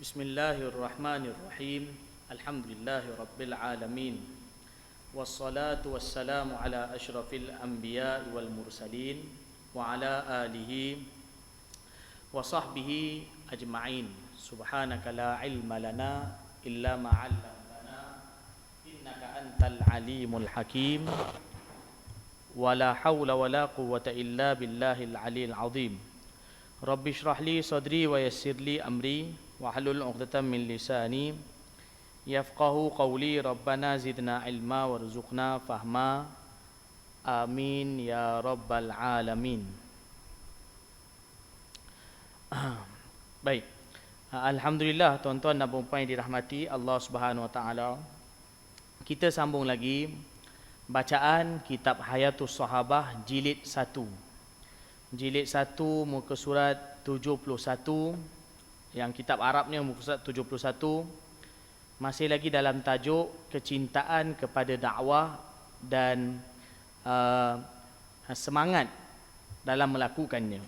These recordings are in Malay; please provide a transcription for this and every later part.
Bismillahirrahmanirrahim. Alhamdulillahi rabbil alamin. Wassalatu wassalamu ala asyrafil anbiya'i wal mursalin wa ala alihi wa sahbihi ajma'in. Subhanaka la ilma lana illa ma 'allamtana innaka antal alimul hakim. Wa la hawla wa la quwwata illa billahil aliyil azim. Rabbi shrah li sadri wa yassir li amri wahlul 'uqdatam min lisani yafqahu qawli. Rabbana zidna ilma warzuqna fahma. Amin ya rabbal alamin. Baik. Alhamdulillah tuan-tuan dan puan-puan yang dirahmati Allah Subhanahu wa taala. Kita sambung lagi bacaan kitab Hayatus Sahabah jilid 1. Jilid 1 muka surat 71, yang kitab Arabnya muka surat 71. Masih lagi dalam tajuk kecintaan kepada dakwah dan semangat dalam melakukannya.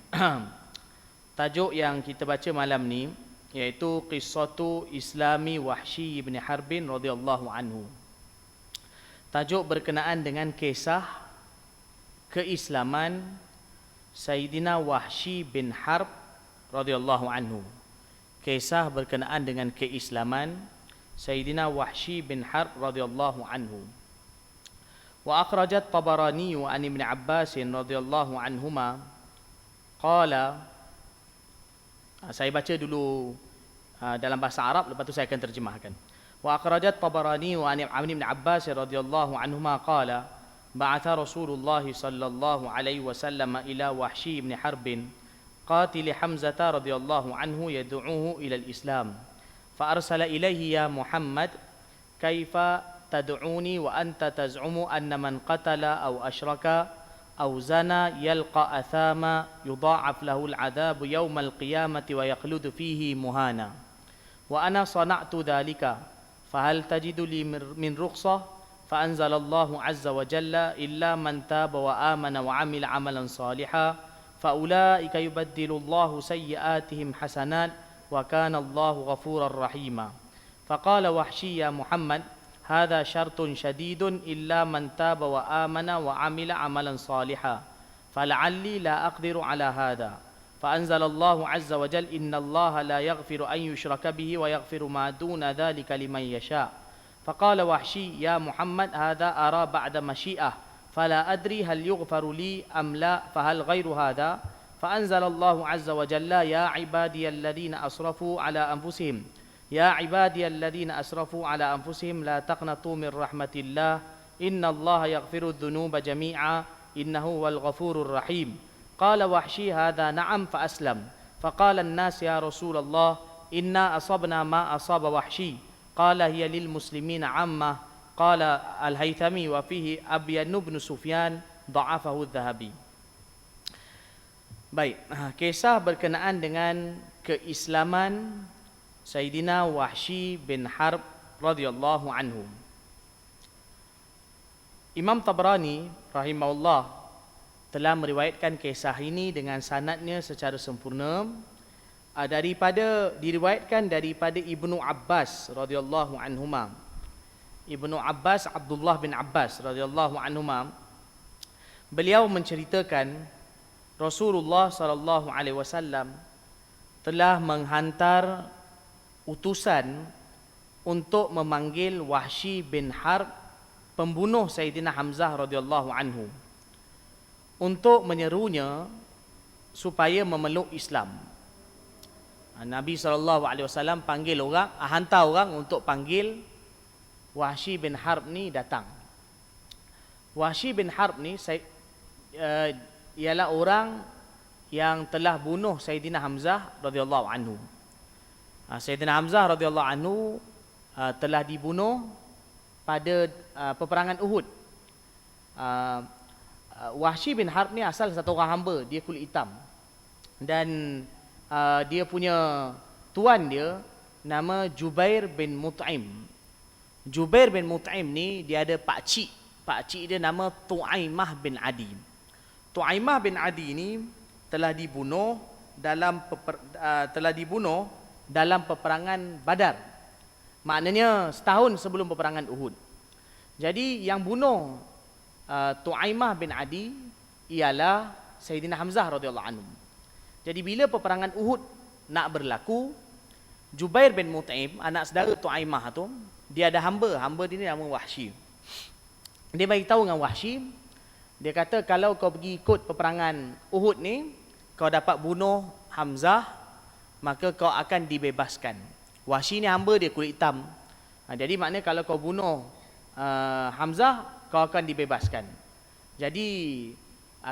Tajuk yang kita baca malam ni iaitu Qissatu Islami Wahsy bin Harbin radhiyallahu anhu. Tajuk berkenaan dengan kisah keislaman Sayyidina Wahsy bin Harb radhiyallahu anhu. Kisah berkenaan dengan keislaman Sayyidina Wahsy bin Harb radhiyallahu anhu. Wa akhrajat Tabarani wa an Ibn Abbas radhiyallahu anhuma qala. Saya baca dulu dalam bahasa Arab, lepas tu saya akan terjemahkan. Wa akhrajat Tabarani wa an Ibn Abbas radhiyallahu anhuma qala بعث رسول الله صلى الله عليه وسلم إلى وحشي بن حرب قاتل حمزة رضي الله عنه يدعوه إلى الإسلام فأرسل إليه يا محمد كيف تدعوني وأنت تزعم أن من قتل أو أشرك أو زنى يلقى أثاما يضاعف له العذاب يوم القيامة ويخلد فيه مهانا وأنا صنعت ذلك فهل تجد لي من رخصة فأنزل الله عز وجل إلا من تاب وآمن وعمل عملا صالحا فأولئك يبدل الله سيئاتهم حسنات وكان الله غفورا رحيما فقال وحشي يا محمد هذا شرط شديد إلا من تاب وآمن وعمل عملا صالحا فلعلي لا أقدر على هذا فأنزل الله عز وجل إن الله لا يغفر أن يشرك به ويغفر ما دون ذلك لمن يشاء فقال وحشي يا محمد هذا أرى بعد مشيئة فلا أدري هل يغفر لي أم لا فهل غير هذا فأنزل الله عز وجل يا عبادي الذين أسرفوا على أنفسهم يا عبادي الذين أسرفوا على أنفسهم لا تقنطوا من رحمة الله إن الله يغفر الذنوب جميعا إنه هو الغفور الرحيم قال وحشي هذا نعم فأسلم فقال الناس يا رسول الله إنا أصبنا ما أصاب وحشي قال هي للمسلمين عامة قال الهيثمي وفيه أبين بن سفيان ضعفه الذهبي. Baik, kisah berkenaan dengan keislaman Sayyidina Wahsy bin Harb radhiyallahu anhu. Imam Tabrani rahimahullah telah meriwayatkan kisah ini dengan sanadnya secara sempurna diriwayatkan daripada Ibnu Abbas radhiyallahu anhuma. Ibnu Abbas, Abdullah bin Abbas radhiyallahu anhuma, beliau menceritakan Rasulullah sallallahu alaihi wasallam telah menghantar utusan untuk memanggil Wahsy bin Harb, pembunuh Sayyidina Hamzah radhiyallahu anhu, untuk menyerunya supaya memeluk Islam. Nabi SAW panggil orang, hantar orang untuk panggil Wahsy bin Harb ni datang. Wahsy bin Harb ni ialah orang yang telah bunuh Sayyidina Hamzah radhiyallahu anhu. Sayyidina Hamzah radhiyallahu anhu telah dibunuh pada peperangan Uhud. Wahsy bin Harb ni asal satu orang hamba, dia kulit hitam. Dan dia punya tuan dia nama Jubair bin Mut'im. Jubair bin Mut'im ni dia ada pakcik. Pakcik dia nama Tu'aimah bin Adi. Tu'aimah bin Adi ni telah dibunuh dalam peperangan Badar. Maknanya setahun sebelum peperangan Uhud. Jadi yang bunuh Tu'aimah bin Adi ialah Sayyidina Hamzah radhiyallahu anhu. Jadi bila peperangan Uhud nak berlaku, Jubair bin Mut'im, anak saudara Tu'aimah tu, dia ada hamba dia ni nama Wahsy. Dia bagi tahu dengan Wahsy, dia kata kalau kau pergi ikut peperangan Uhud ni, kau dapat bunuh Hamzah, maka kau akan dibebaskan. Wahsy ni hamba dia kulit hitam. Jadi maknanya kalau kau bunuh Hamzah, kau akan dibebaskan. Jadi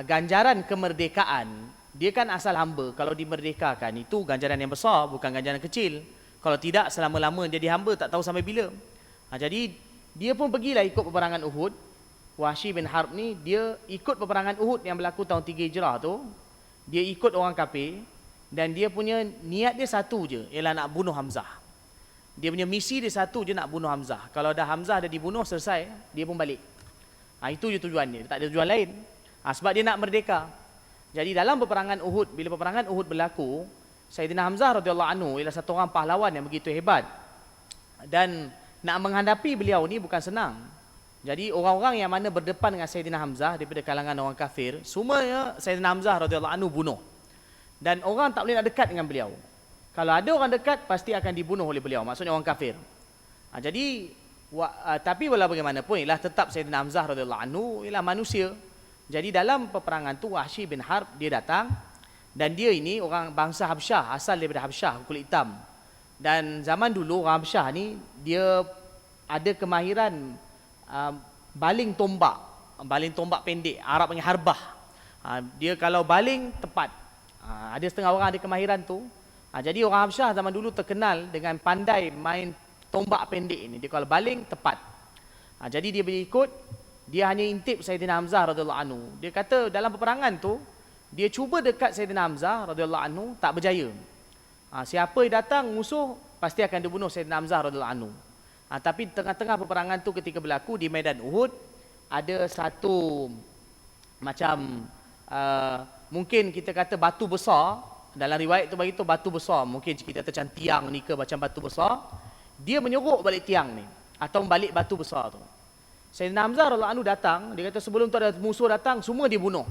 ganjaran kemerdekaan, dia kan asal hamba, kalau dimerdekakan itu ganjaran yang besar, bukan ganjaran kecil. Kalau tidak, selama-lama jadi hamba tak tahu sampai bila. Jadi dia pun pergilah ikut peperangan Uhud. Wahsy bin Harb ni, dia ikut peperangan Uhud yang berlaku tahun 3 Hijrah tu. Dia ikut orang kafir, dan dia punya niat dia satu je, ialah nak bunuh Hamzah. Dia punya misi dia satu je, nak bunuh Hamzah. Kalau dah Hamzah dah dibunuh, selesai, dia pun balik. Itu je tujuan dia, tak ada tujuan lain. Sebab dia nak merdeka. Jadi dalam peperangan Uhud, bila peperangan Uhud berlaku, Sayyidina Hamzah radhiyallahu anhu ialah satu orang pahlawan yang begitu hebat. Dan nak menghadapi beliau ni bukan senang. Jadi orang-orang yang mana berdepan dengan Sayyidina Hamzah daripada kalangan orang kafir, semuanya Sayyidina Hamzah radhiyallahu anhu bunuh. Dan orang tak boleh nak dekat dengan beliau. Kalau ada orang dekat, pasti akan dibunuh oleh beliau, maksudnya orang kafir. Tapi walau bagaimanapun, ialah tetap Sayyidina Hamzah radhiyallahu anhu ialah manusia. Jadi dalam peperangan tu, Wahsy bin Harb dia datang, dan dia ini orang bangsa Habsyah, asal daripada Habsyah, kulit hitam. Dan zaman dulu orang Habsyah ni, dia ada kemahiran baling tombak pendek, Arab panggil harbah. Dia kalau baling tepat. Ada setengah orang ada kemahiran tu. Jadi orang Habsyah zaman dulu terkenal dengan pandai main tombak pendek ini. Dia kalau baling tepat. Jadi dia boleh ikut. Dia hanya intip Sayyidina Hamzah radhiyallahu anhu. Dia kata dalam peperangan tu, dia cuba dekat Sayyidina Hamzah radhiyallahu anhu, tak berjaya. Siapa yang datang musuh, pasti akan dibunuh Sayyidina Hamzah radhiyallahu anhu. Tapi tengah-tengah peperangan tu ketika berlaku di medan Uhud, ada satu macam mungkin kita kata batu besar. Dalam riwayat tu bagi tu batu besar, mungkin kita kata macam tiang ni ke, macam batu besar. Dia menyeruk balik tiang ni, atau balik batu besar tu. Sayyidina Hamzah radhiyallahu anhu datang, dia kata sebelum tu ada musuh datang, semua dia bunuh.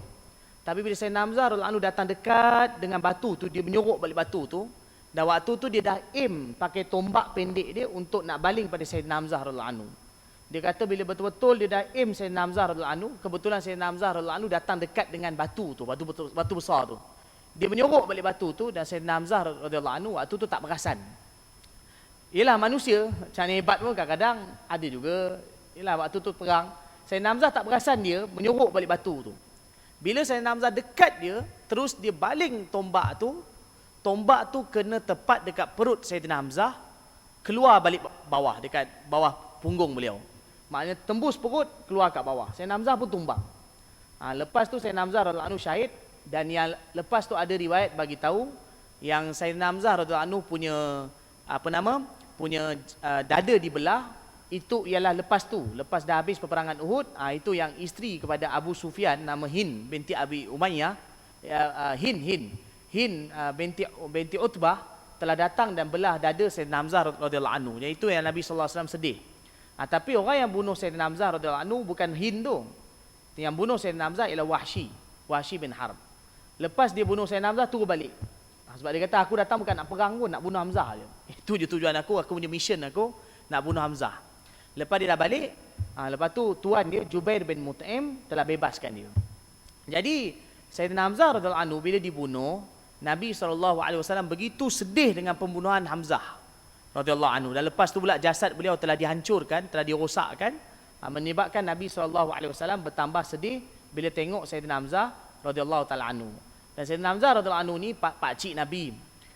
Tapi bila Sayyidina Hamzah radhiyallahu anhu datang dekat dengan batu tu, dia menyeruk balik batu tu. Dan waktu tu dia dah aim pakai tombak pendek dia untuk nak baling pada Sayyidina Hamzah radhiyallahu anhu. Dia kata bila betul-betul dia dah aim Sayyidina Hamzah radhiyallahu anhu, kebetulan Sayyidina Hamzah radhiyallahu anhu datang dekat dengan batu tu, batu besar tu. Dia menyeruk balik batu tu, dan Sayyidina Hamzah radhiyallahu anhu waktu tu tak perasan. Yalah manusia, macam hebat pun kadang-kadang ada juga. Yalah waktu tu perang, Sayyidina Hamzah tak perasan dia menyeruk balik batu tu. Bila Sayyidina Hamzah dekat dia, terus dia baling tombak tu. Tombak tu kena tepat dekat perut Sayyidina Hamzah, keluar balik bawah, dekat bawah punggung beliau. Maknanya tembus perut, keluar kat bawah. Sayyidina Hamzah pun tumbang. Lepas tu Sayyidina Hamzah radhiyallahu anhu syahid. Dan yang lepas tu ada riwayat bagi tahu yang Sayyidina Hamzah radhiyallahu anhu punya punya dada dibelah. Itu ialah lepas dah habis peperangan Uhud, itu yang isteri kepada Abu Sufyan, nama Hind binti Abi Umayyah, Hind binti Utbah, telah datang dan belah dada Sayyidina Hamzah radhiyallahu anhu. Iaitu yang Nabi sallallahu alaihi wasallam sedih. Tapi orang yang bunuh Sayyidina Hamzah radhiyallahu anhu bukan Hind tu. Yang bunuh Sayyidina Hamzah ialah Wahsy bin Harb. Lepas dia bunuh Sayyidina Hamzah, turun balik. Sebab dia kata aku datang bukan nak perang pun, nak bunuh Hamzah je. Itu je tujuan aku punya mission aku, nak bunuh Hamzah. Lepas dia dah balik, lepas tu tuan dia Jubair bin Mut'im telah bebaskan dia. Jadi Sayyidina Hamzah radhiyallahu anhu bila dibunuh, Nabi SAW begitu sedih dengan pembunuhan Hamzah radhiyallahu anhu. Dan lepas tu pula jasad beliau telah dihancurkan, telah dirosakkan, menyebabkan Nabi SAW bertambah sedih bila tengok Sayyidina Hamzah radhiyallahu taala anhu. Dan Sayyidina Hamzah radhiyallahu anhu ni pak cik Nabi,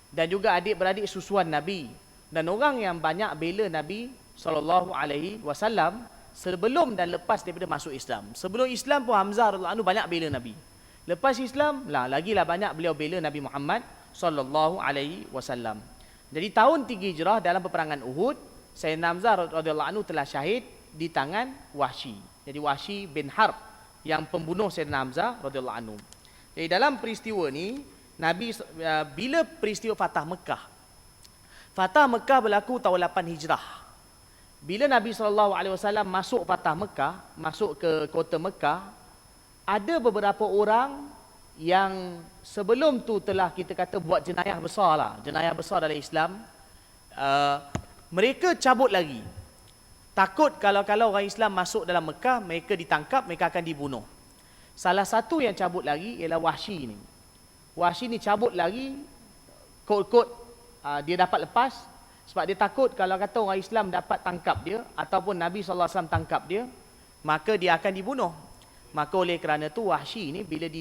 dan juga adik-beradik susuan Nabi, dan orang yang banyak bela Nabi SAW sebelum dan lepas daripada masuk Islam. Sebelum Islam pun Hamzah radhiyallahu anhu banyak bela Nabi. Lepas Islam lagilah banyak beliau bela Nabi Muhammad SAW. Jadi tahun 3 Hijrah dalam peperangan Uhud, Sayyidina Hamzah radhiyallahu anhu telah syahid di tangan Wahsy. Jadi Wahsy bin Harb yang pembunuh Sayyidina Hamzah radhiyallahu anhu. Jadi dalam peristiwa ni, Nabi bila peristiwa Fatah Mekah, Fatah Mekah berlaku tahun 8 Hijrah. Bila Nabi SAW masuk Fatah Mekah, masuk ke kota Mekah, ada beberapa orang yang sebelum tu telah kita kata buat jenayah besar lah, jenayah besar dalam Islam. Mereka cabut lagi. Takut kalau orang Islam masuk dalam Mekah, mereka ditangkap, mereka akan dibunuh. Salah satu yang cabut lagi ialah Wahsy ni. Wahsy ni cabut lagi, kot-kot dia dapat lepas, sebab dia takut kalau kata orang Islam dapat tangkap dia, ataupun Nabi SAW tangkap dia, maka dia akan dibunuh. Maka oleh kerana tu Wahsy ni bila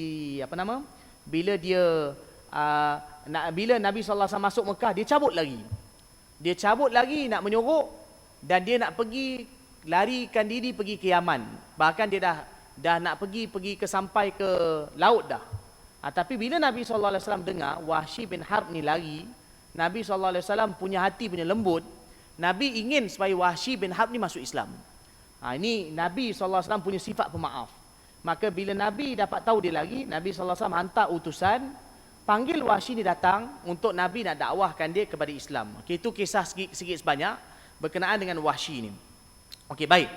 bila Nabi SAW masuk Mekah, dia cabut lagi. Dia cabut lagi nak menyorok, dan dia nak pergi larikan diri pergi ke Yaman. Bahkan dia dah nak pergi ke sampai ke laut dah. Tapi bila Nabi SAW dengar Wahsy bin Harb ni lari, Nabi SAW punya hati punya lembut. Nabi ingin supaya Wahsy bin Harb ni masuk Islam. Ini Nabi SAW punya sifat pemaaf. Maka bila Nabi dapat tahu dia lagi, Nabi SAW hantar utusan, panggil Wahsy ni datang untuk Nabi nak dakwahkan dia kepada Islam. Itu kisah sikit sebanyak berkenaan dengan Wahsy ni. Okey, baik.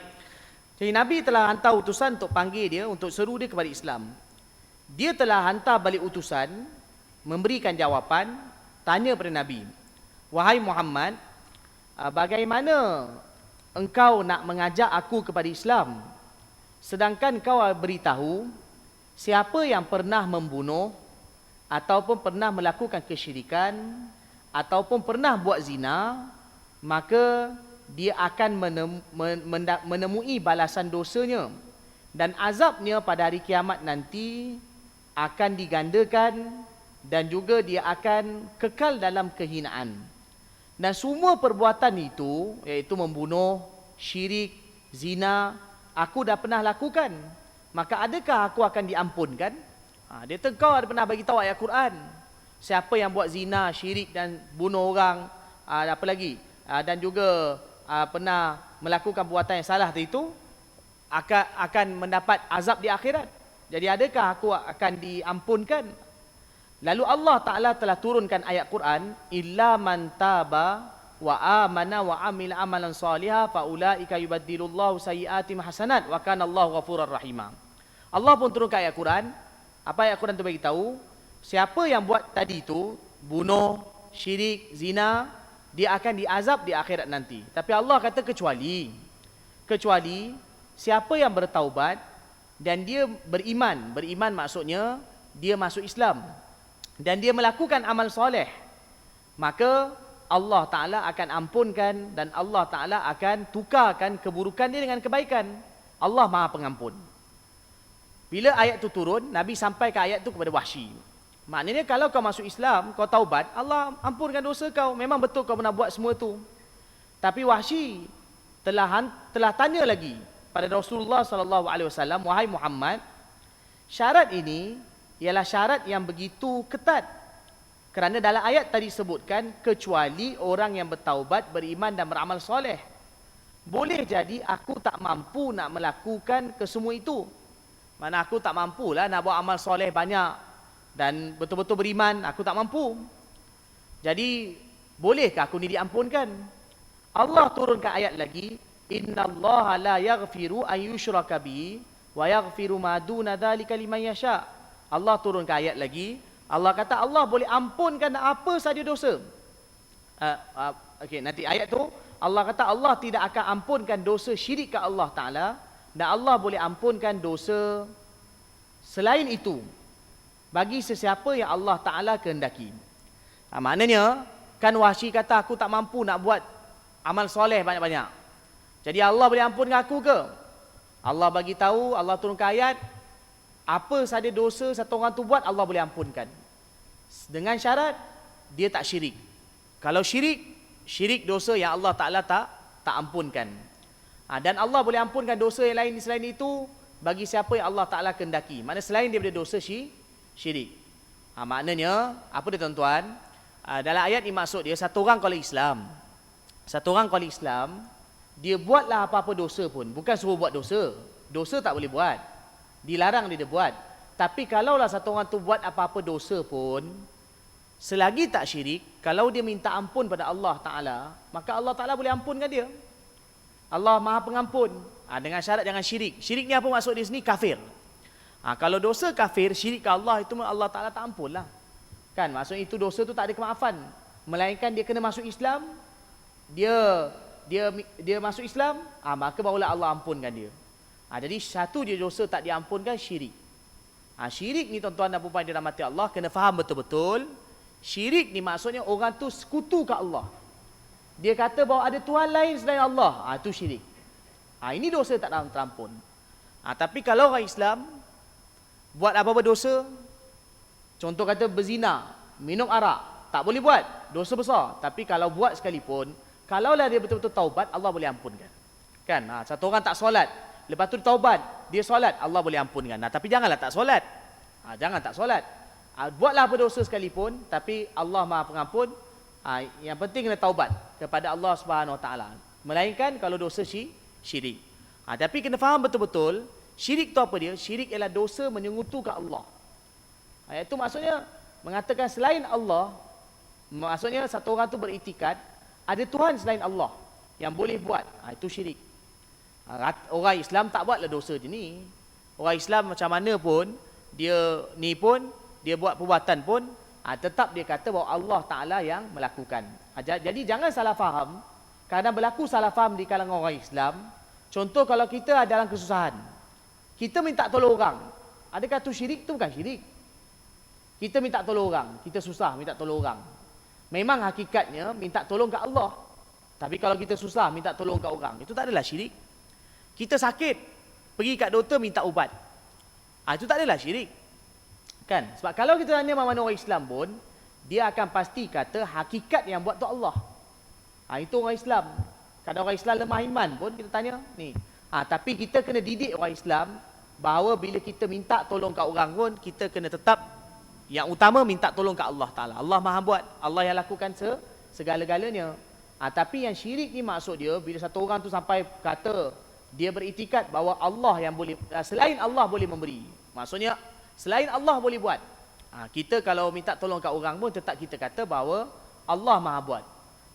Jadi Nabi telah hantar utusan untuk panggil dia, untuk seru dia kepada Islam. Dia telah hantar balik utusan, memberikan jawapan, tanya pada Nabi, "Wahai Muhammad, bagaimana engkau nak mengajak aku kepada Islam, sedangkan kau beritahu siapa yang pernah membunuh, ataupun pernah melakukan kesyirikan, ataupun pernah buat zina, maka dia akan menemui balasan dosanya, dan azabnya pada hari kiamat nanti akan digandakan, dan juga dia akan kekal dalam kehinaan. Dan semua perbuatan itu, iaitu membunuh, syirik, zina, aku dah pernah lakukan. Maka adakah aku akan diampunkan?" Dia kata, "Kau ada pernah bagi tahu ayat Quran, siapa yang buat zina, syirik dan bunuh orang, apa lagi, dan juga pernah melakukan perbuatan yang salah itu, akan mendapat azab di akhirat. Jadi adakah aku akan diampunkan?" Lalu Allah Ta'ala telah turunkan ayat Quran, "Illa man taba wa amana wa amila amalan salihah fa ulaika yubaddilullahu sayyi'atihim hasanat wa kana Allahu ghafurur rahima." Allah pun turunkan ayat Quran. Apa ayat Quran tu bagi tahu? Siapa yang buat tadi itu, bunuh, syirik, zina, dia akan diazab di akhirat nanti. Tapi Allah kata kecuali siapa yang bertaubat dan dia beriman. Beriman maksudnya dia masuk Islam dan dia melakukan amal soleh, maka Allah Ta'ala akan ampunkan, dan Allah Ta'ala akan tukarkan keburukan dia dengan kebaikan. Allah Maha Pengampun. Bila ayat itu turun, Nabi sampai ke ayat itu kepada Wahsy. Maknanya kalau kau masuk Islam, kau taubat, Allah ampunkan dosa kau. Memang betul kau pernah buat semua itu. Tapi Wahsy telah tanya lagi pada Rasulullah SAW, "Wahai Muhammad, syarat ini ialah syarat yang begitu ketat. Kerana dalam ayat tadi sebutkan, kecuali orang yang bertaubat, beriman dan beramal soleh. Boleh jadi aku tak mampu nak melakukan kesemua itu. Mana aku tak mampulah nak buat amal soleh banyak dan betul-betul beriman, aku tak mampu. Jadi, bolehkah aku ni diampunkan?" Allah turunkan ayat lagi, "Innallaha la yaghfiru an yushraka bihi wa yaghfiru ma duna dzalika liman yasha." Allah turunkan ayat lagi. Allah kata Allah boleh ampunkan apa saja dosa. Okey, nanti ayat tu Allah kata Allah tidak akan ampunkan dosa syirik ke Allah Ta'ala, dan Allah boleh ampunkan dosa selain itu bagi sesiapa yang Allah Ta'ala kehendaki. Maknanya kan Wahsy kata aku tak mampu nak buat amal soleh banyak-banyak. Jadi Allah boleh ampunkan aku ke? Allah bagi tahu, Allah turunkan ayat, apa saja dosa satu orang tu buat, Allah boleh ampunkan. Dengan syarat, dia tak syirik. Kalau syirik dosa yang Allah Ta'ala tak ampunkan. Dan Allah boleh ampunkan dosa yang lain selain itu bagi siapa yang Allah Ta'ala kehendaki. Maknanya selain daripada dosa syirik. Maknanya, apa dia tuan-tuan? Dalam ayat ni maksud dia, satu orang kalau Islam, dia buatlah apa-apa dosa pun. Bukan suruh buat dosa. Dosa tak boleh buat. Dilarang dia buat. Tapi kalaulah satu orang tu buat apa-apa dosa pun, Selagi tak syirik, kalau dia minta ampun pada Allah Ta'ala, maka Allah Ta'ala boleh ampunkan dia. Allah Maha Pengampun. Dengan syarat jangan syirik. Syirik ni apa maksud di sini? Kafir. Kalau dosa kafir, syirik ke Allah, itu Allah Ta'ala tak ampun lah. Kan? Maksudnya itu dosa tu tak ada kemaafan. Melainkan dia kena masuk Islam, dia masuk Islam, maka barulah Allah ampunkan dia. Jadi satu je dosa tak diampunkan, syirik. Syirik ni tuan-tuan dan puan-puan yang dirahmati Allah, kena faham betul-betul. Syirik ni maksudnya orang tu sekutu ke Allah. Dia kata bahawa ada Tuhan lain selain Allah. Itu syirik. Ini dosa tak terampun. Tapi kalau orang Islam buat apa-apa dosa, contoh kata berzina, minum arak, tak boleh buat, dosa besar. Tapi kalau buat sekalipun, kalaulah dia betul-betul taubat, Allah boleh ampunkan. Kan? Satu orang tak solat, lepas tu taubat, dia solat, Allah boleh ampunkan. Tapi janganlah tak solat. Jangan tak solat. Buatlah apa dosa sekalipun, tapi Allah Maha Pengampun. Yang penting kena taubat kepada Allah Subhanahu Wa Taala. Melainkan kalau dosa syirik. Tapi kena faham betul-betul, syirik tu apa dia? Syirik ialah dosa menyengutukan Allah. Itu maksudnya mengatakan selain Allah, maksudnya satu orang tu beriktikad ada Tuhan selain Allah yang boleh buat. Itu syirik. Orang Islam tak buatlah dosa je ni. Orang Islam macam mana pun, dia ni pun, dia buat perbuatan pun, tetap dia kata bahawa Allah Ta'ala yang melakukan. Jadi jangan salah faham. Kadang berlaku salah faham di kalangan orang Islam. Contoh kalau kita ada dalam kesusahan, kita minta tolong orang, adakah tu syirik? Tu bukan syirik. Kita minta tolong orang, kita susah minta tolong orang. Memang hakikatnya minta tolong ke Allah. Tapi kalau kita susah minta tolong ke orang, itu tak adalah syirik. Kita sakit, pergi kat doktor minta ubat, itu tak adalah syirik. Kan? Sebab kalau kita tanya mana orang Islam pun, dia akan pasti kata hakikat yang buat tu Allah. Itu orang Islam. Kadang orang Islam lemah iman pun kita tanya ni. Tapi kita kena didik orang Islam bahawa bila kita minta tolong kat orang pun, kita kena tetap yang utama minta tolong kat Allah Ta'ala. Allah Maha buat, Allah yang lakukan segala-galanya. Tapi yang syirik ni maksud dia, bila satu orang tu sampai kata dia beriktikad bahawa Allah yang boleh, selain Allah boleh memberi. Maksudnya selain Allah boleh buat. Kita kalau minta tolong kat orang pun tetap kita kata bahawa Allah Maha buat.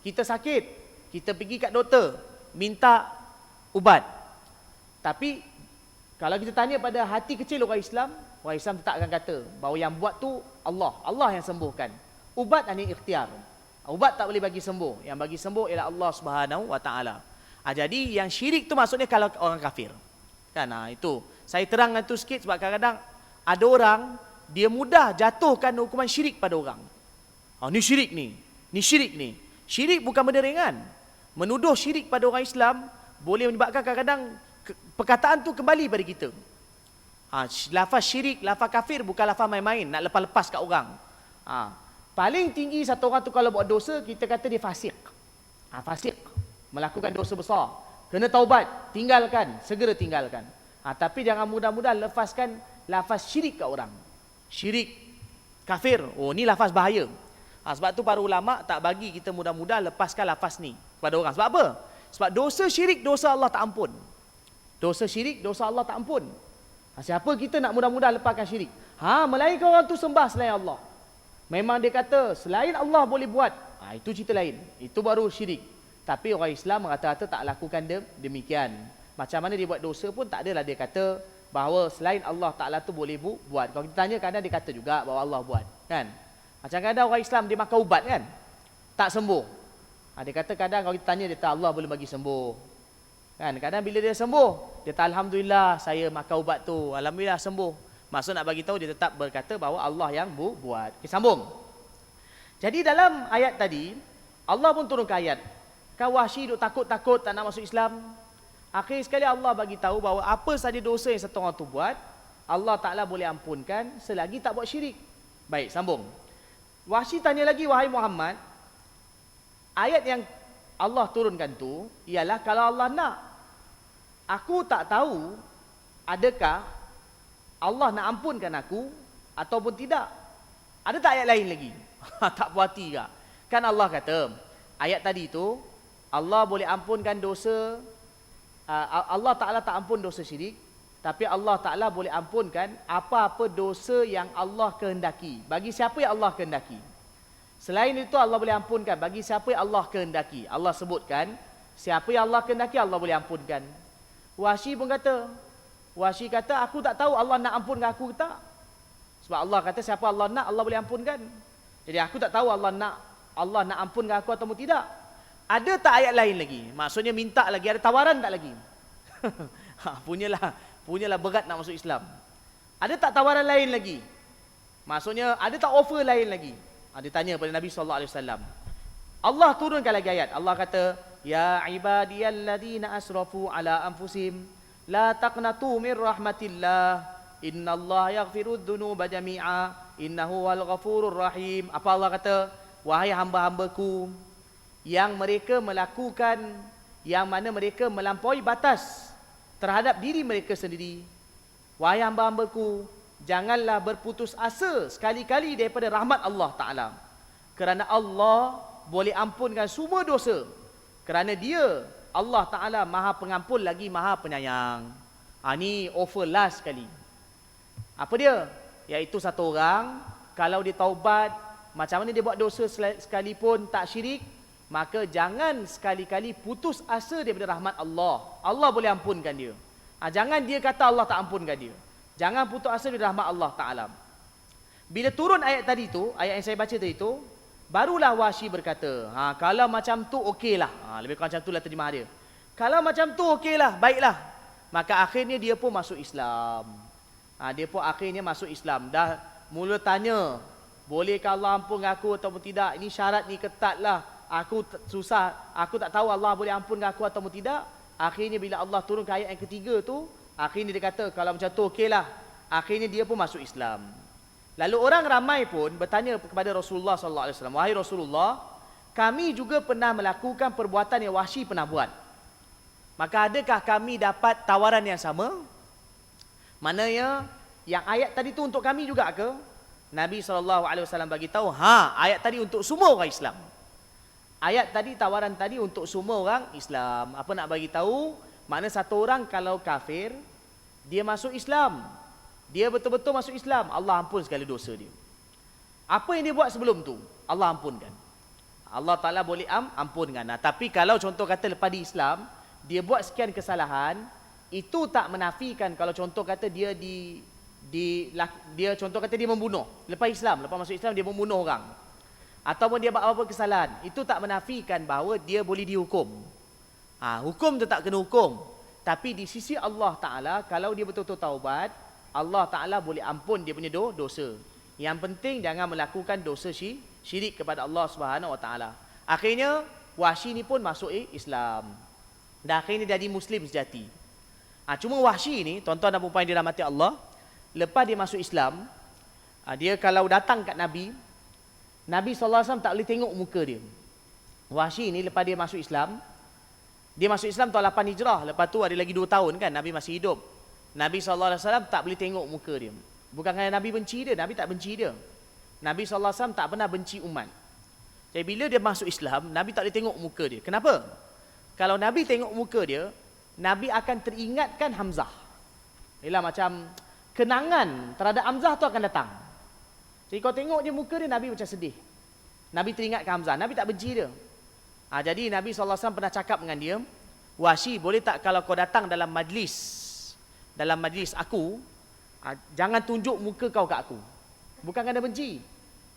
Kita sakit, kita pergi kat doktor, minta ubat. Tapi kalau kita tanya pada hati kecil orang Islam tetap akan kata bahawa yang buat tu Allah. Allah yang sembuhkan. Ubat hanya ikhtiar. Ubat tak boleh bagi sembuh. Yang bagi sembuh ialah Allah Subhanahu Wa Taala. Jadi yang syirik tu maksudnya kalau orang kafir. Kan? Itu. Saya terangkan tu sikit sebab kadang-kadang ada orang, dia mudah jatuhkan hukuman syirik pada orang. Ni syirik ni. Ni syirik ni. Syirik bukan benda ringan. Menuduh syirik pada orang Islam boleh menyebabkan kadang-kadang perkataan tu kembali pada kita. Lafaz syirik, lafaz kafir bukan lafaz main-main, nak lepas-lepas kat orang. Paling tinggi satu orang tu kalau buat dosa, kita kata dia fasik. Fasik. Melakukan dosa besar. Kena taubat, tinggalkan, segera tinggalkan. Tapi jangan mudah-mudah lepaskan lafaz syirik kat orang. Syirik, kafir, ni lafaz bahaya. Sebab tu para ulama tak bagi kita mudah-mudah lepaskan lafaz ni kepada orang. Sebab apa? Sebab dosa syirik, dosa Allah tak ampun. Dosa syirik, dosa Allah tak ampun. Siapa kita nak mudah-mudah lepaskan syirik? Melainkan orang tu sembah selain Allah. Memang dia kata selain Allah boleh buat. Itu cerita lain. Itu baru syirik. Tapi orang Islam rata-rata tak lakukan demikian. Macam mana dia buat dosa pun tak adalah dia kata bahawa selain Allah Ta'ala tu boleh buat. Kalau kita tanya kadang dia kata juga bahawa Allah buat. Kan? Macam kadang orang Islam dia makan ubat kan? Tak sembuh. Dia kata kadang kalau kita tanya dia kata Allah boleh bagi sembuh. Kan? Kadang bila dia sembuh, dia kata Alhamdulillah saya makan ubat tu. Alhamdulillah sembuh. Maksud nak bagi tahu dia tetap berkata bahawa Allah yang buat. Okay, sambung. Jadi dalam ayat tadi, Allah pun turunkan ayat. Kan Wahsy duk takut-takut tak nak masuk Islam. Akhir sekali Allah bagi tahu bahawa apa sahaja dosa yang satu orang tu buat, Allah Ta'ala boleh ampunkan selagi tak buat syirik. Baik, sambung. Wahsy tanya lagi, wahai Muhammad, ayat yang Allah turunkan tu ialah kalau Allah nak. Aku tak tahu adakah Allah nak ampunkan aku ataupun tidak. Ada tak ayat lain lagi? Tak puas hati ke? Kan Allah kata, ayat tadi tu, Allah boleh ampunkan dosa, Allah Ta'ala tak ampun dosa syirik, tapi Allah Ta'ala boleh ampunkan apa-apa dosa yang Allah kehendaki. Bagi siapa yang Allah kehendaki. Selain itu Allah boleh ampunkan bagi siapa yang Allah kehendaki. Allah sebutkan, siapa yang Allah kehendaki Allah boleh ampunkan. Wahsy pun kata, Wahsy kata, aku tak tahu Allah nak ampunkan aku ke tak. Sebab Allah kata siapa Allah nak, Allah boleh ampunkan. Jadi aku tak tahu Allah nak ampunkan aku atau tidak. Ada tak ayat lain lagi? Maksudnya minta lagi, ada tawaran tak lagi? Punyalah berat nak masuk Islam. Ada tak tawaran lain lagi? Maksudnya ada tak offer lain lagi? Dia tanya pada Nabi SAW. Allah turunkan lagi ayat. Allah kata, ya ibadiyalladzina asrafu ala anfusihim la taqnatu min rahmatillah innallaha yaghfirudz dzunuba jami'a innahu wal ghafurur rahim. Apa Allah kata? Wahai hamba-hambaku yang mereka melakukan, yang mana mereka melampaui batas terhadap diri mereka sendiri. Wahai hamba-hambaku, janganlah berputus asa sekali-kali daripada rahmat Allah Ta'ala. Kerana Allah boleh ampunkan semua dosa. Kerana dia, Allah Ta'ala maha pengampun lagi maha penyayang. Ini offer last sekali. Apa dia? Iaitu satu orang, kalau dia taubat, macam mana dia buat dosa sekalipun tak syirik, maka jangan sekali-kali putus asa daripada rahmat Allah. Allah boleh ampunkan dia. Jangan dia kata Allah tak ampunkan dia. Jangan putus asa dari rahmat Allah Ta'ala. Bila turun ayat tadi tu, ayat yang saya baca tadi tu, barulah Wahsy berkata, kalau macam tu okeylah. Lebih kurang macam tu lah terjemah dia. Kalau macam tu okeylah, baiklah. Maka akhirnya dia pun masuk Islam. Dia pun akhirnya masuk Islam. Dah mula tanya, bolehkah Allah ampun aku ataupun tidak? Ini syarat ni ketat lah. Aku susah, aku tak tahu Allah boleh ampunkan aku ataupun tidak. Akhirnya bila Allah turun ke ayat yang ketiga tu, akhirnya dia kata kalau macam tu okeylah. Akhirnya dia pun masuk Islam. Lalu orang ramai pun bertanya kepada Rasulullah SAW, wahai Rasulullah, kami juga pernah melakukan perbuatan yang Wahsy pernah buat. Maka adakah kami dapat tawaran yang sama? Maknanya yang ayat tadi tu untuk kami juga ke? Nabi SAW bagi tahu, ayat tadi untuk semua orang Islam. Ayat tadi, tawaran tadi untuk semua orang Islam. Apa nak bagi tahu? Makna satu orang kalau kafir, dia masuk Islam, dia betul-betul masuk Islam, Allah ampun segala dosa dia. Apa yang dia buat sebelum tu, Allah ampunkan. Allah Ta'ala boleh ampunkan. Tapi kalau contoh kata lepas di Islam, dia buat sekian kesalahan, itu tak menafikan kalau contoh kata dia contoh kata dia membunuh. Lepas Islam, lepas masuk Islam dia membunuh orang. Ataupun dia buat apa-apa kesalahan, itu tak menafikan bahawa dia boleh dihukum. Hukum tetap kena hukum. Tapi di sisi Allah Ta'ala, kalau dia betul-betul taubat, Allah Ta'ala boleh ampun dia punya dosa. Yang penting jangan melakukan dosa syirik kepada Allah Subhanahu Wa Ta'ala. Akhirnya Wahsy ni pun masuk Islam. Dan akhirnya jadi Muslim sejati. Cuma Wahsy ni, tuan-tuan dan puan-puan yang dirahmati Allah, lepas dia masuk Islam, dia kalau datang kat Nabi SAW tak boleh tengok muka dia. Wahsy ni lepas dia masuk Islam, tahun 8 Hijrah. Lepas tu ada lagi 2 tahun kan Nabi masih hidup. Nabi SAW tak boleh tengok muka dia. Bukan kerana Nabi benci dia, Nabi tak benci dia. Nabi SAW tak pernah benci umat. Jadi bila dia masuk Islam, Nabi tak boleh tengok muka dia. Kenapa? Kalau Nabi tengok muka dia, Nabi akan teringatkan Hamzah. Ialah macam kenangan terhadap Hamzah tu akan datang. Jadi kau tengok dia muka dia, Nabi macam sedih. Nabi teringatkan Hamzah, Nabi tak benci dia. Jadi Nabi SAW pernah cakap dengan dia, Wahsy, boleh tak kalau kau datang dalam majlis aku, jangan tunjuk muka kau kat aku. Bukan kerana benci,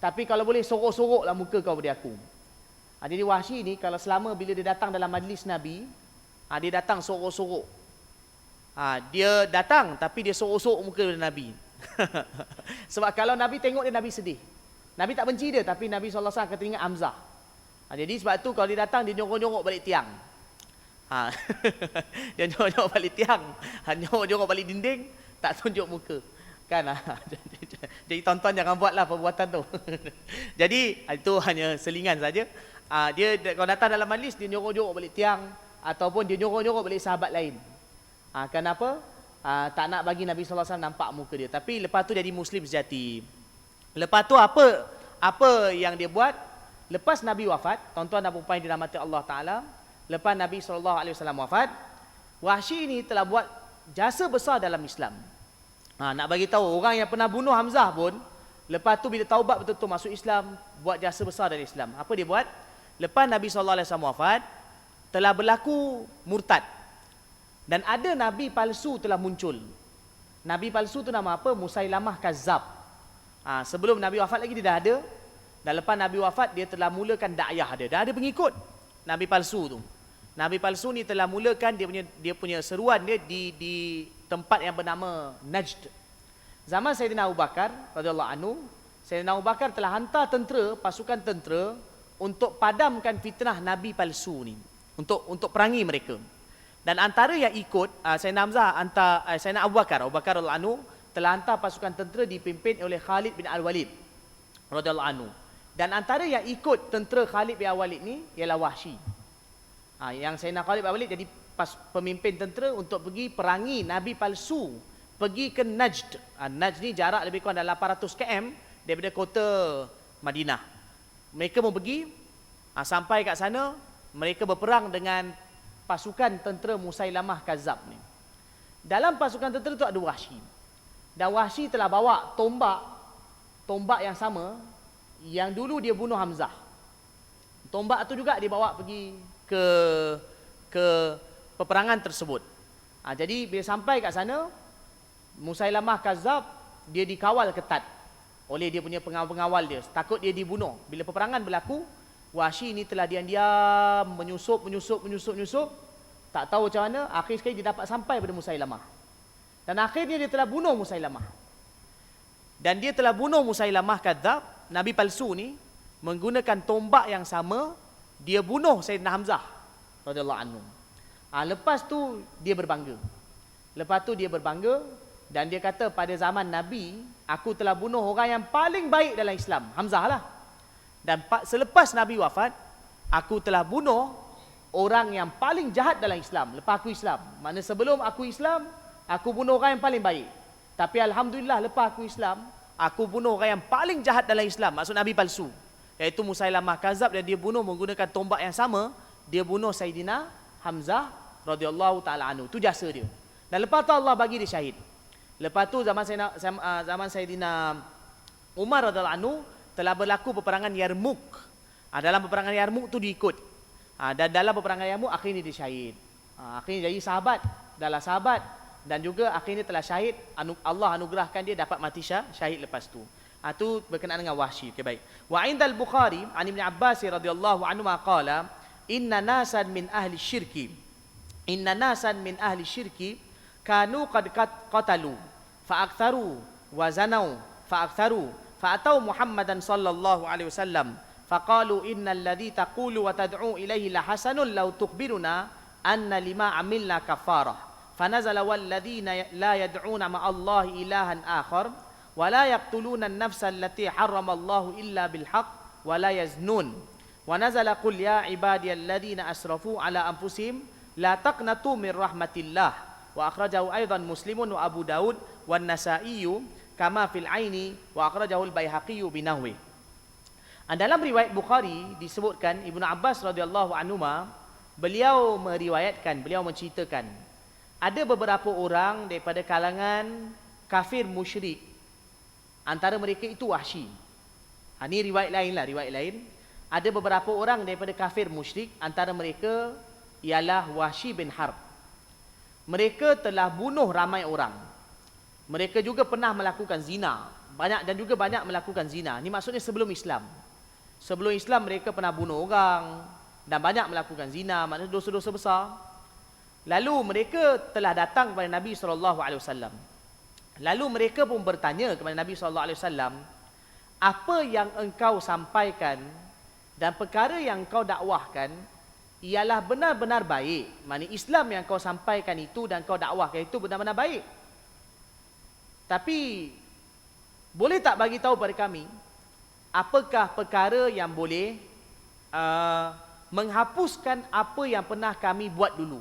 tapi kalau boleh sorok-soroklah muka kau pada aku. Jadi Wahsy ni kalau selama bila dia datang dalam majlis Nabi, dia datang sorok-sorok. Dia datang tapi dia sorok-sorok muka Nabi. Sebab kalau Nabi tengok dia, Nabi sedih. Nabi tak benci dia, tapi Nabi SAW akan teringat Hamzah. Jadi sebab tu kalau dia datang, dia nyorok-nyorok balik tiang. Dia nyorok-nyorok balik tiang, nyorok-nyorok balik dinding, tak tunjuk muka. Kan? Jadi tuan-tuan jangan buatlah perbuatan tu. Jadi itu hanya selingan saja. Dia kalau datang dalam majlis, dia nyorok-nyorok balik tiang, ataupun dia nyorok-nyorok balik sahabat lain. Kenapa? Tak nak bagi Nabi SAW nampak muka dia. Tapi lepas tu jadi Muslim sejati. Lepas tu apa yang dia buat? Lepas Nabi wafat, tuan-tuan dan puan-puan yang dirahmati Allah Ta'ala, lepas Nabi SAW wafat, Wahsy ini telah buat jasa besar dalam Islam. Nak bagi tahu, orang yang pernah bunuh Hamzah pun, Lepas tu bila taubat betul-betul masuk Islam, buat jasa besar dari Islam. Apa dia buat? Lepas Nabi SAW wafat, telah berlaku murtad. Dan ada Nabi palsu telah muncul. Nabi palsu tu nama apa? Musailamah Kazzab. Sebelum Nabi wafat lagi dia dah ada. Dan lepas Nabi wafat, dia telah mulakan dakwah dia. Dah ada pengikut Nabi palsu tu. Nabi palsu ni telah mulakan dia punya seruan dia di tempat yang bernama Najd. Zaman Sayyidina Abu Bakar radhiyallahu anhu, Sayyidina Abu Bakar telah hantar pasukan tentera untuk padamkan fitnah Nabi palsu ni, untuk perangi mereka. Dan antara yang ikut Sayyidina Abu Bakar radhiyallahu anhu telah hantar pasukan tentera dipimpin oleh Khalid bin Al-Walid radhiyallahu anhu. Dan antara yang ikut tentera Khalid bin Al-Walid ni ialah Wahsy. Yang Sayyidina Khalid bin Al-Walid jadi pemimpin tentera untuk pergi perangi Nabi palsu, pergi ke Najd. Najd ni jarak lebih kurang dalam 800 km daripada kota Madinah. Mereka mau pergi, sampai kat sana, mereka berperang dengan pasukan tentera Musailamah Kazzab ni. Dalam pasukan tentera tu ada Wahsy. Dan Wahsy telah bawa tombak yang sama yang dulu dia bunuh Hamzah. Tombak tu juga dia bawa pergi ke peperangan tersebut. Jadi bila sampai kat sana, Musailamah Kazzab dia dikawal ketat oleh dia punya pengawal-pengawal dia. Takut dia dibunuh. Bila peperangan berlaku, Wahsy ni telah diam-diam menyusup. Tak tahu macam mana, akhir sekali dia dapat sampai pada Musailamah. Dan akhirnya dia telah bunuh Musailamah. Dan dia telah bunuh Musailamah Kazzab, Nabi palsu ni, menggunakan tombak yang sama, dia bunuh Sayyidina Hamzah radhiyallahu anhu. Lepas tu dia berbangga. Dan dia kata pada zaman Nabi, aku telah bunuh orang yang paling baik dalam Islam, Hamzah lah. Dan selepas Nabi wafat, aku telah bunuh orang yang paling jahat dalam Islam lepas aku Islam. Maknanya sebelum aku Islam, aku bunuh orang yang paling baik. Tapi alhamdulillah lepas aku Islam, aku bunuh orang yang paling jahat dalam Islam, maksud Nabi palsu, iaitu Musailamah Kazzab. Dan dia bunuh menggunakan tombak yang sama, dia bunuh Sayyidina Hamzah radhiyallahu taala anhu. Tu jasa dia. Dan lepas tu Allah bagi dia syahid. Lepas tu zaman Sayyidina Umar radhiyallahu anhu telah berlaku peperangan Yarmuk. Dalam peperangan Yarmuk tu diikut. Dan dalam peperangan Yarmuk akhirnya dia syahid. Akhirnya jadi sahabat, adalah sahabat, dan juga akhirnya telah syahid. Allah anugerahkan dia dapat mati syahid lepas tu. Itu berkenaan dengan Wahsy. Okay, baik. Wa indal Bukhari an Ibn Abbas radhiyallahu anhu qala inna nasan min ahli syirki kanu qad qatalu fa aktharu wa zanau fa aktharu fa atau Muhammadan sallallahu alaihi wasallam faqalu innal ladzi taqulu wa tad'u ilayhi la hasanun law tukhbiruna anna lima amilna kafarah fanazala wal ladzina la yad'una ma Allah ilahan akhar wa la yaqtuluna an-nafsa allati harrama Allah illa bil haqq wa la yaznun wa nazala qul ya ibadiyalladzina asrafu ala anfusihim la taqnatu min rahmatillah. Wa akhrajahu aidan Muslimun wa Abu Daud wan Nasa'i kama fil aini wa akhrajahu al-Baihaqi binahwi. Dalam riwayat Bukhari disebutkan Ibnu Abbas radhiyallahu anhuma, beliau menceritakan ada beberapa orang daripada kalangan kafir musyrik. Antara mereka itu Wahsy. Ini riwayat lain. Ada beberapa orang daripada kafir musyrik, antara mereka ialah Wahsy bin Harb. Mereka telah bunuh ramai orang. Mereka juga pernah melakukan zina. Banyak melakukan zina. Ini maksudnya sebelum Islam. Sebelum Islam mereka pernah bunuh orang dan banyak melakukan zina, maknanya dosa-dosa besar. Lalu mereka telah datang kepada Nabi SAW. Lalu mereka pun bertanya kepada Nabi SAW, apa yang engkau sampaikan dan perkara yang engkau dakwahkan ialah benar-benar baik. Maknanya Islam yang kau sampaikan itu dan kau dakwahkan itu benar-benar baik. Tapi boleh tak bagi tahu pada kami apakah perkara yang boleh menghapuskan apa yang pernah kami buat dulu.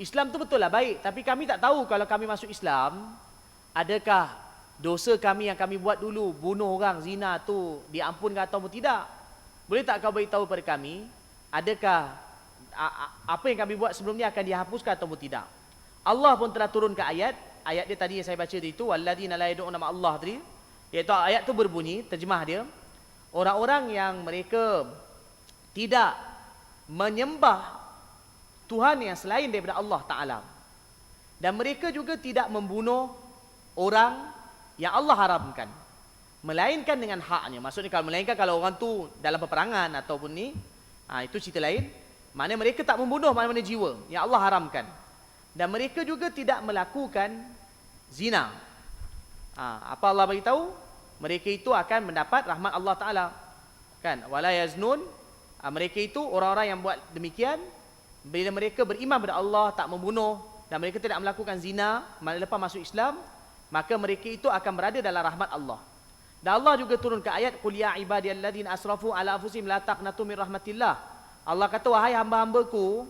Islam tu betul lah baik, tapi kami tak tahu kalau kami masuk Islam, adakah dosa kami yang kami buat dulu, bunuh orang, zina tu diampunkan atau tidak. Boleh tak kau beritahu pada kami, adakah apa yang kami buat sebelum ni akan dihapuskan atau tidak. Allah pun telah turunkan ayat dia tadi yang saya baca itu, walladzina la yad'una ma Allah tadi, Iaitu ayat tu berbunyi, terjemah dia, orang-orang yang mereka tidak menyembah Tuhan yang selain daripada Allah Ta'ala, dan mereka juga tidak membunuh orang yang Allah haramkan, melainkan dengan haknya. Maksudnya kalau orang tu dalam peperangan ataupun ni, itu cerita lain. Maknanya mereka tak membunuh mana-mana jiwa yang Allah haramkan, dan mereka juga tidak melakukan zina. Apa Allah bagi tahu? Mereka itu akan mendapat rahmat Allah Ta'ala, kan? Wala yaznun. Mereka itu orang-orang yang buat demikian, bila mereka beriman kepada Allah, tak membunuh, dan mereka tidak melakukan zina lepas masuk Islam, maka mereka itu akan berada dalam rahmat Allah. Dan Allah juga turun ke ayat, qul ya ibadiyalladzina asrafu ala anfusihim la taqnatu min rahmatillah. Allah kata, wahai hamba-hambaku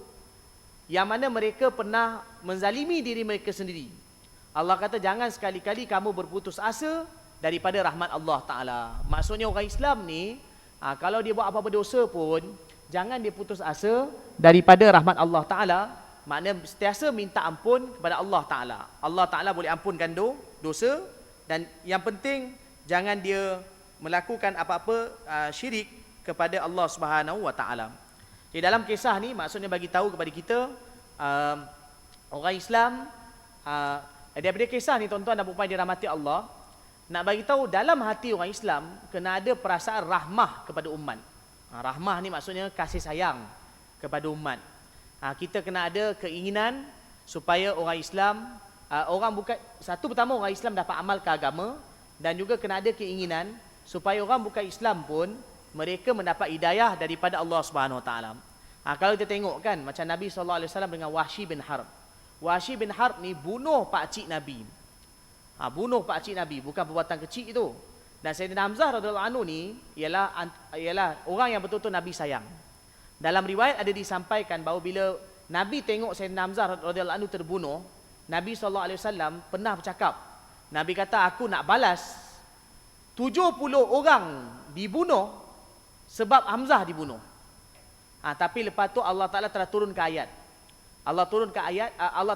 yang mana mereka pernah menzalimi diri mereka sendiri, Allah kata, jangan sekali-kali kamu berputus asa daripada rahmat Allah Ta'ala. Maksudnya orang Islam ni, kalau dia buat apa-apa dosa pun, jangan dia putus asa daripada rahmat Allah Ta'ala. Maknanya sentiasa minta ampun kepada Allah Ta'ala. Allah Ta'ala boleh ampunkan dosa, dan yang penting jangan dia melakukan apa-apa syirik kepada Allah Subhanahu Wa Ta'ala. Jadi dalam kisah ni maksudnya bagi tahu kepada kita, orang Islam, daripada kisah ni tuan-tuan dan puan-puan dirahmati Allah, nak bagi tahu dalam hati orang Islam kena ada perasaan rahmah kepada umat. Rahmah ni maksudnya kasih sayang kepada umat. Kita kena ada keinginan supaya orang Islam, pertama orang Islam dapat amal ke agama, dan juga kena ada keinginan supaya orang bukan Islam pun mereka mendapat hidayah daripada Allah Subhanahu Wa Taala. Kalau kita tengok kan, macam Nabi SAW dengan Wahsy bin Harb. Wahsy bin Harb ni bunuh pakcik Nabi. Bunuh pakcik Nabi, bukan perbuatan kecil itu. Dan Sayyidina Hamzah radhiyallahu anhu ni ialah orang yang betul-betul Nabi sayang. Dalam riwayat ada disampaikan bahawa bila Nabi tengok Sayyidina Hamzah radhiyallahu anhu terbunuh, Nabi SAW pernah bercakap, Nabi kata, aku nak balas 70 orang dibunuh sebab Hamzah dibunuh. Tapi lepas tu Allah Ta'ala telah turun ke ayat. Allah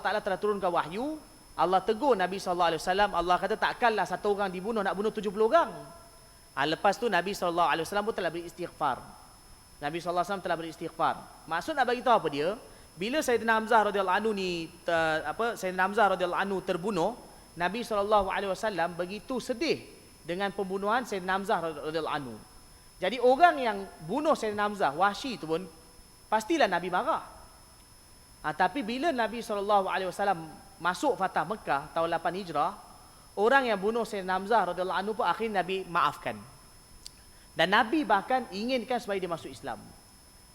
Ta'ala telah turun ke wahyu. Allah tegur Nabi SAW. Allah kata, takkanlah satu orang dibunuh nak bunuh 70 orang. Lepas tu Nabi SAW pun telah beristighfar. Nabi SAW telah beristighfar. Maksud nak bagi tahu apa dia? Bila Sayyidina Hamzah radhiyallahu anhu ni Sayyidina Hamzah radhiyallahu anhu terbunuh, Nabi SAW begitu sedih dengan pembunuhan Sayyidina Hamzah radhiyallahu anhu. Jadi orang yang bunuh Sayyidina Hamzah, Wahsy itu pun pastilah Nabi marah. Tapi bila Nabi SAW masuk Fatah Mekah tahun 8 Hijrah, orang yang bunuh Sayyidina Hamzah radhiyallahu anhu pun akhirnya Nabi maafkan. Dan Nabi bahkan inginkan supaya dia masuk Islam.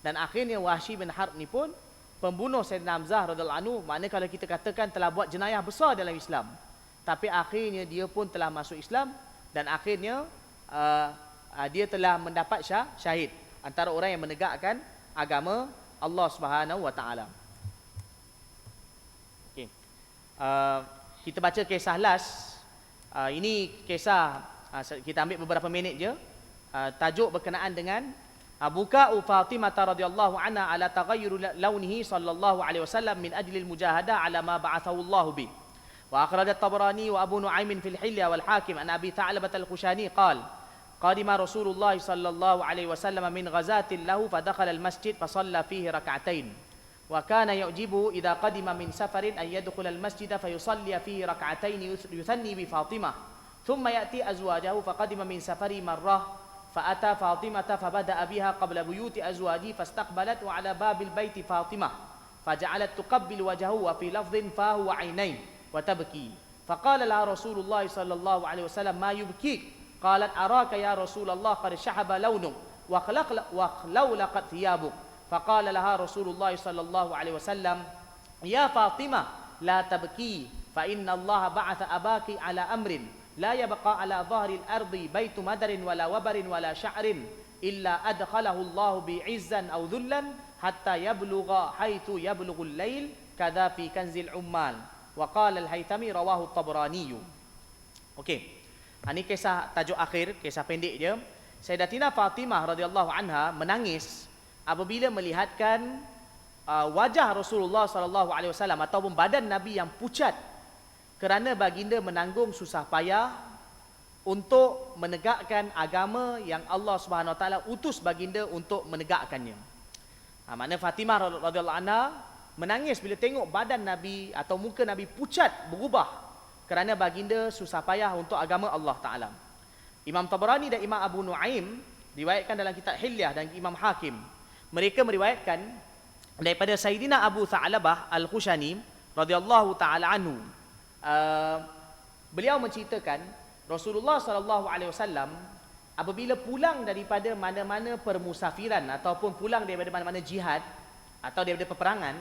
Dan akhirnya Wahsy bin Harb ni pun pembunuh Sayyidina Hamzah radhiyallahu anhu, maknanya kalau kita katakan telah buat jenayah besar dalam Islam. Tapi akhirnya dia pun telah masuk Islam, dan akhirnya dia telah mendapat syahid antara orang yang menegakkan agama Allah Subhanahu Wa Taala. Okey. Kita baca kisah last. Ini kisah kita ambil beberapa minit je. Tajuk berkenaan dengan Buka'u Fatimah radhiyallahu anha ala taghayyur launihi sallallahu alaihi wasallam min ajli al-mujahadah ala ma ba'athahu Allah bi. Wa akhraj at-Tabarani wa Abu Nu'aym fi al-Hilya wal Hakim an Abi Tha'labah al-Khushani qala qadima Rasulullah sallallahu alaihi wasallam min ghazatin lahu fa dakhala al-masjid fa shalla fihi rak'atain. Wa kana yu'jibu idha qadima min safarin an yadkhula al-masjid fa yusalli fihi rak'atain yuthanni bi Fatimah. Thumma ya'ti azwajahu fa qadima min safari marrah فأتى فاطمة فبدأ بها قبل بيوت أزواجه فاستقبلت وعلى باب البيت فاطمة فجعلت تقبل وجهه وفي لفظ فاه وعينيه وتبكي فقال لها رسول الله صلى الله عليه وسلم ما يبكيك قالت أراك يا رسول الله قد شحب لونك وخلولقت ثيابك فقال لها رسول الله صلى الله عليه وسلم يا فاطمة لا تبكي فإن الله بعث أباك على أمر لا يبقى على ظهر الأرض بيت مدر ولا وبر ولا شعر إلا أدخله الله بعزا أو ذلا حتى يبلغ حيث يبلغ الليل كذا في كنز العمال وقال الهيثمي رواه الطبراني. Okey. Ini kisah tajuk akhir, kisah pendek je. Sayyidatina Fatimah radhiyallahu anha menangis apabila melihatkan wajah Rasulullah sallallahu alaihi wasallam ataupun badan Nabi yang pucat kerana baginda menanggung susah payah untuk menegakkan agama yang Allah Subhanahu Wa Taala utus baginda untuk menegakkannya. Makna Fatimah radhiyallahu anha menangis bila tengok badan Nabi atau muka Nabi pucat berubah kerana baginda susah payah untuk agama Allah Taala. Imam Tabarani dan Imam Abu Nuaim riwayatkan dalam kitab Hilyah dan Imam Hakim. Mereka meriwayatkan daripada Sayyidina Abu Tha'labah Al-Khushani radhiyallahu taala anhu. Beliau menceritakan Rasulullah SAW apabila pulang daripada mana-mana permusafiran ataupun pulang daripada mana-mana jihad atau daripada peperangan,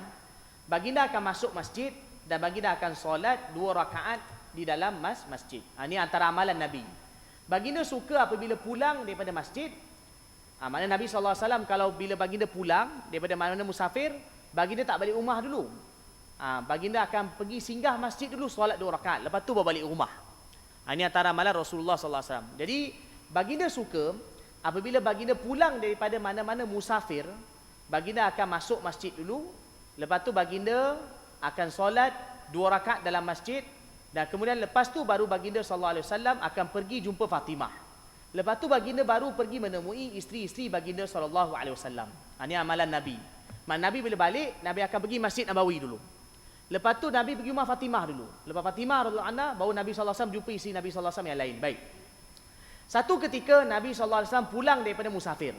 baginda akan masuk masjid dan baginda akan solat 2 rakaat di dalam masjid. Ini antara amalan Nabi. Baginda suka apabila pulang daripada masjid. Maknanya Nabi SAW kalau bila baginda pulang daripada mana-mana musafir, baginda tak balik rumah dulu. Baginda akan pergi singgah masjid dulu, solat 2 rakaat, lepas tu baru balik rumah. Ini antara amalan Rasulullah SAW. Jadi baginda suka apabila baginda pulang daripada mana-mana musafir, baginda akan masuk masjid dulu, lepas tu baginda akan solat 2 rakaat dalam masjid, dan kemudian lepas tu baru baginda SAW akan pergi jumpa Fatimah. Lepas tu baginda baru pergi menemui isteri-isteri baginda SAW. Ini amalan Nabi. Nabi bila balik, Nabi akan pergi Masjid Nabawi dulu. Lepas tu Nabi pergi rumah Fatimah dulu. Lepas Fatimah radhiyallahu anha, baru Nabi SAW jumpa isteri Nabi SAW yang lain. Baik. Satu ketika Nabi SAW pulang daripada musafir.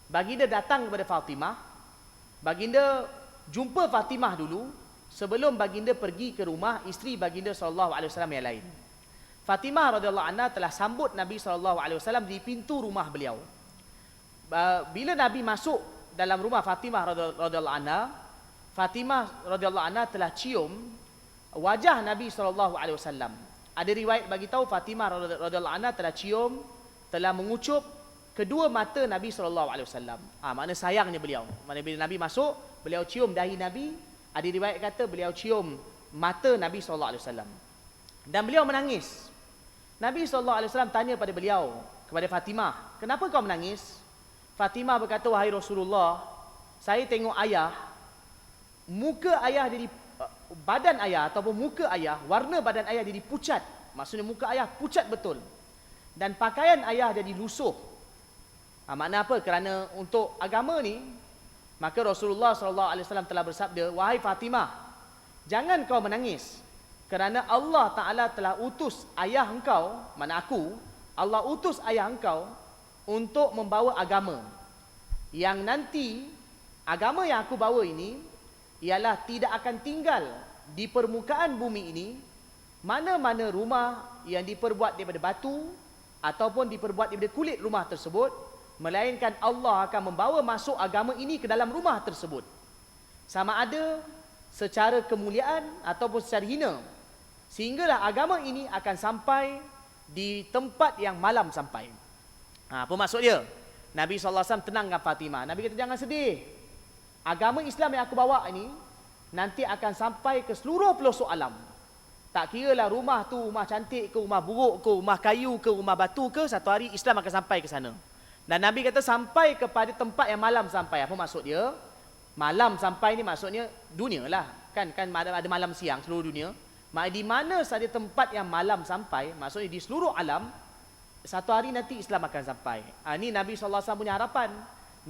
Baginda datang kepada Fatimah. Baginda jumpa Fatimah dulu sebelum baginda pergi ke rumah isteri baginda SAW yang lain. Fatimah radhiyallahu anha telah sambut Nabi SAW di pintu rumah beliau. Bila Nabi masuk dalam rumah Fatimah radhiyallahu anha, Fatimah radhiyallahu anha telah cium wajah Nabi SAW. Ada riwayat bagi tahu Fatimah radhiyallahu anha telah cium, telah mengucup kedua mata Nabi SAW. Makna sayangnya beliau. Makna bila Nabi masuk, beliau cium dahi Nabi. Ada riwayat kata beliau cium mata Nabi SAW. Dan beliau menangis. Nabi SAW tanya pada beliau, kepada Fatimah, kenapa kau menangis? Fatimah berkata, wahai Rasulullah, saya tengok ayah, muka ayah jadi, badan ayah ataupun muka ayah, warna badan ayah jadi pucat. Maksudnya muka ayah pucat betul. Dan pakaian ayah jadi lusuh. Makna apa? Kerana untuk agama ni, maka Rasulullah SAW telah bersabda, wahai Fatimah, jangan kau menangis. Kerana Allah Ta'ala telah utus ayah engkau, mana aku, Allah utus ayah engkau untuk membawa agama. Yang nanti, agama yang aku bawa ini, ialah tidak akan tinggal di permukaan bumi ini mana-mana rumah yang diperbuat daripada batu ataupun diperbuat daripada kulit rumah tersebut, melainkan Allah akan membawa masuk agama ini ke dalam rumah tersebut. Sama ada secara kemuliaan ataupun secara hina. Sehinggalah agama ini akan sampai di tempat yang malam sampai. Apa maksud dia? Nabi SAW tenangkan Fatimah. Nabi kata, jangan sedih. Agama Islam yang aku bawa ini nanti akan sampai ke seluruh pelosok alam. Tak kiralah rumah tu rumah cantik ke, rumah buruk ke, rumah kayu ke, rumah batu ke, satu hari Islam akan sampai ke sana. Dan Nabi kata sampai kepada tempat yang malam sampai. Apa maksud dia? Malam sampai ni maksudnya dunia lah. Kan ada malam siang seluruh dunia. Di mana saja tempat yang malam sampai, maksudnya di seluruh alam, satu hari nanti Islam akan sampai. Ini Nabi SAW punya harapan.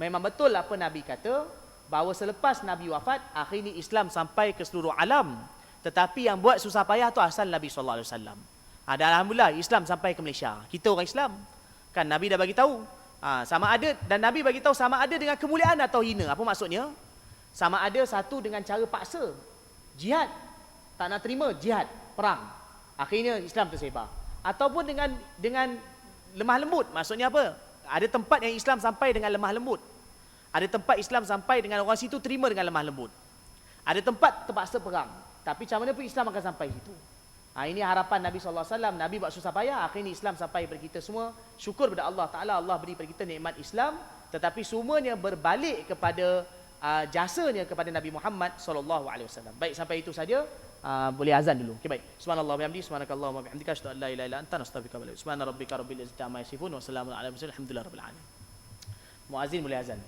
Memang betul apa Nabi kata, bahawa selepas Nabi wafat, akhirnya Islam sampai ke seluruh alam. Tetapi yang buat susah payah tu asal Nabi SAW. Dan alhamdulillah Islam sampai ke Malaysia. Kita orang Islam. Kan Nabi dah bagi tahu. Sama ada, dan Nabi bagi tahu sama ada dengan kemuliaan atau hina. Apa maksudnya? Sama ada satu dengan cara paksa. Jihad. Tak nak terima, jihad, perang. Akhirnya Islam tersebar. Ataupun dengan lemah lembut. Maksudnya apa? Ada tempat yang Islam sampai dengan lemah lembut. Ada tempat Islam sampai dengan orang situ terima dengan lemah lembut. Ada tempat terpaksa perang. Tapi macam mana pun Islam akan sampai situ. Ini harapan Nabi SAW. Nabi buat susah payah, akhirnya Islam sampai kepada kita semua. Syukur kepada Allah Ta'ala, Allah beri kepada kita nikmat Islam. Tetapi semuanya berbalik kepada jasanya kepada Nabi Muhammad SAW. Baik, sampai itu saja. Boleh azan dulu. Okay, baik. Subhanallah wa bihamdihi, subhanakallahumma wa bihamdika, asyhadu an la ilaha illa anta, astaghfiruka wa atubu ilaik. Subhana rabbika rabbil izzati amma yasifun wa salamun alal mursalin, alhamdulillahi rabbil alamin. Muazzin boleh azan.